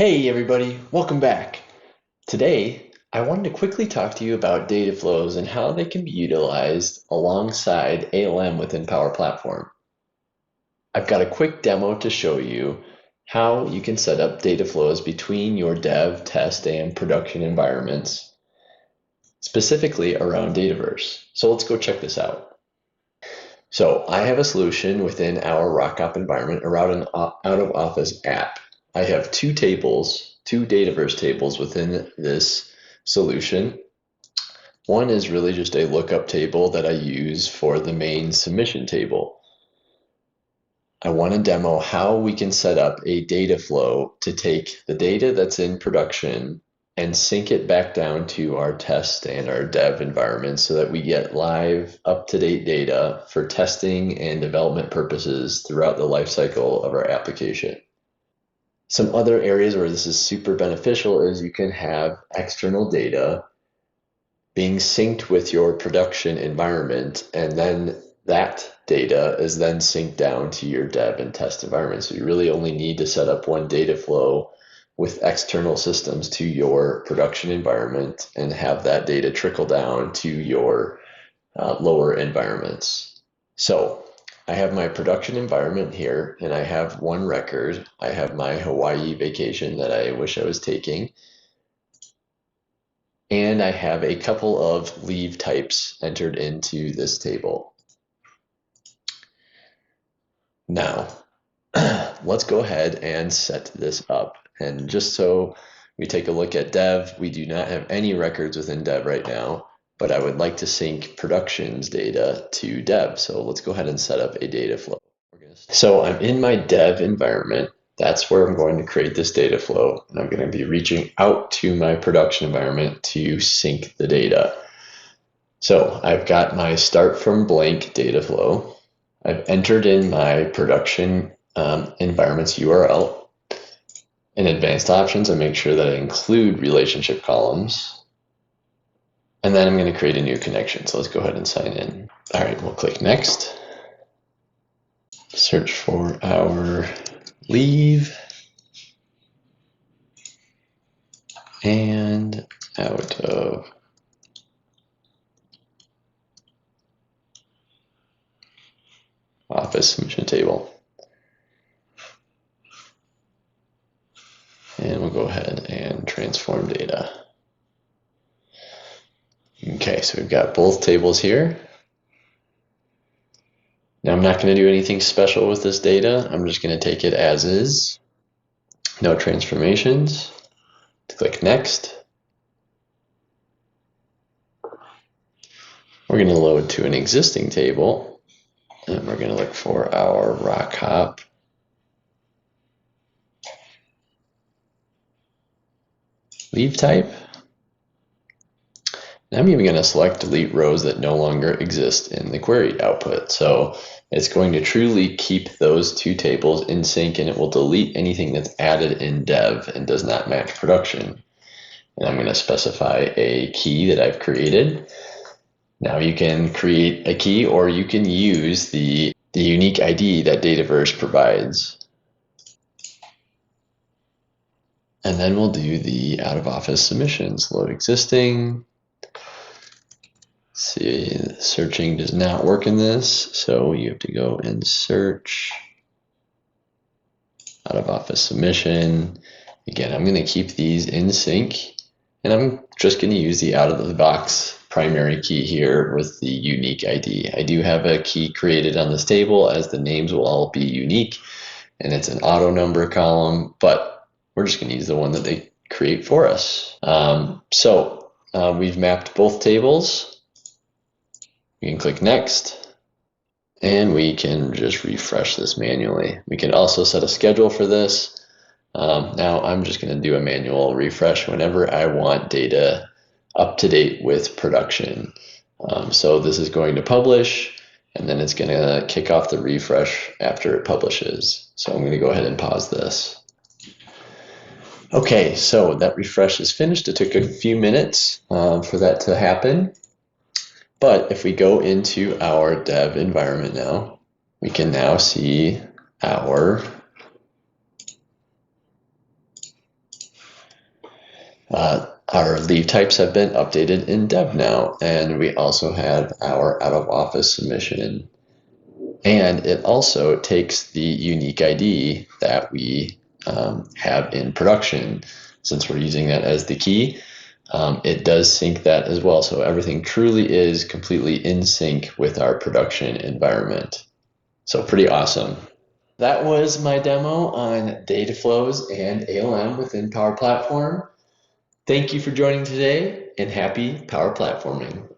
Hey everybody, welcome back. Today, I wanted to quickly talk to you about data flows and how they can be utilized alongside ALM within Power Platform. I've got a quick demo to show you how you can set up data flows between your dev, test, and production environments, specifically around Dataverse. So let's go check this out. So I have a solution within our RockOp environment around an out-of-office app. I have two tables, two Dataverse tables within this solution. One is really just a lookup table that I use for the main submission table. I want to demo how we can set up a data flow to take the data that's in production and sync it back down to our test and our dev environment so that we get live, up-to-date data for testing and development purposes throughout the lifecycle of our application. Some other areas where this is super beneficial is you can have external data being synced with your production environment, and then that data is then synced down to your dev and test environment. So you really only need to set up one data flow with external systems to your production environment and have that data trickle down to your lower environments. So I have my production environment here, and I have one record. I have my Hawaii vacation that I wish I was taking. And I have a couple of leave types entered into this table. Now, let's go ahead and set this up. And just so we take a look at dev, we do not have any records within dev right now, but I would like to sync productions data to dev. So let's go ahead and set up a data flow. So I'm in my dev environment. That's where I'm going to create this data flow. And I'm going to be reaching out to my production environment to sync the data. So I've got my start from blank data flow. I've entered in my production environment's URL. In advanced options, I make sure that I include relationship columns. And then I'm going to create a new connection. So let's go ahead and sign in. All right, we'll click next. Search for our leave and out of office submission table. And we'll go ahead and transform data. Okay, so we've got both tables here. Now I'm not going to do anything special with this data. I'm just going to take it as is. No transformations. Click next. We're going to load to an existing table, and we're going to look for our RockHop leave type. And I'm even going to select delete rows that no longer exist in the query output. So it's going to truly keep those two tables in sync, and it will delete anything that's added in dev and does not match production. And I'm going to specify a key that I've created. Now you can create a key, or you can use the unique ID that Dataverse provides. And then we'll do the out of office submissions. Load existing. See, searching does not work in this, so you have to go and search out of office submission. Again, I'm going to keep these in sync, and I'm just going to use the out of the box primary key here with the unique ID. I do have a key created on this table, as the names will all be unique, and it's an auto number column, but we're just going to use the one that they create for us. We've mapped both tables. We can click next, and we can just refresh this manually. We can also set a schedule for this. Now I'm just going to do a manual refresh whenever I want data up to date with production. So this is going to publish, and then it's going to kick off the refresh after it publishes. So I'm going to go ahead and pause this. Okay, so that refresh is finished. It took a few minutes for that to happen. But if we go into our dev environment now, we can now see our Our leave types have been updated in Dev now, and we also have our out of office submission. And it also takes the unique ID that we have in production. Since we're using that as the key, it does sync that as well. So everything truly is completely in sync with our production environment. So pretty awesome. That was my demo on Dataflows and ALM within Power Platform. Thank you for joining today, and happy Power Platforming.